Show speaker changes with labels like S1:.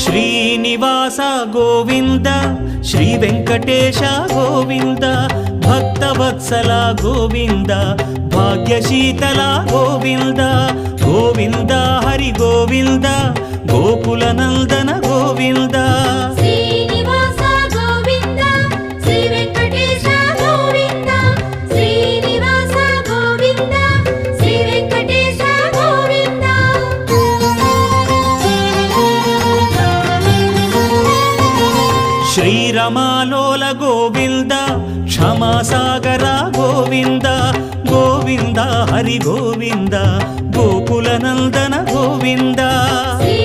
S1: Srinivasa Govinda Shri Venkatesha Govinda Bhaktavatsala Govinda భాగ్యశీతల Govinda Govinda Hari Govinda Gokula Nandana Govinda
S2: Srinivasa Govinda Shri Venkatesha Govinda Srinivasa Govinda Shri Venkatesha Govinda
S1: శ్రీరమాలోల Govinda క్షమాసాగర Govinda Govinda Hari Govinda Gokula Nandana Govinda
S2: Shri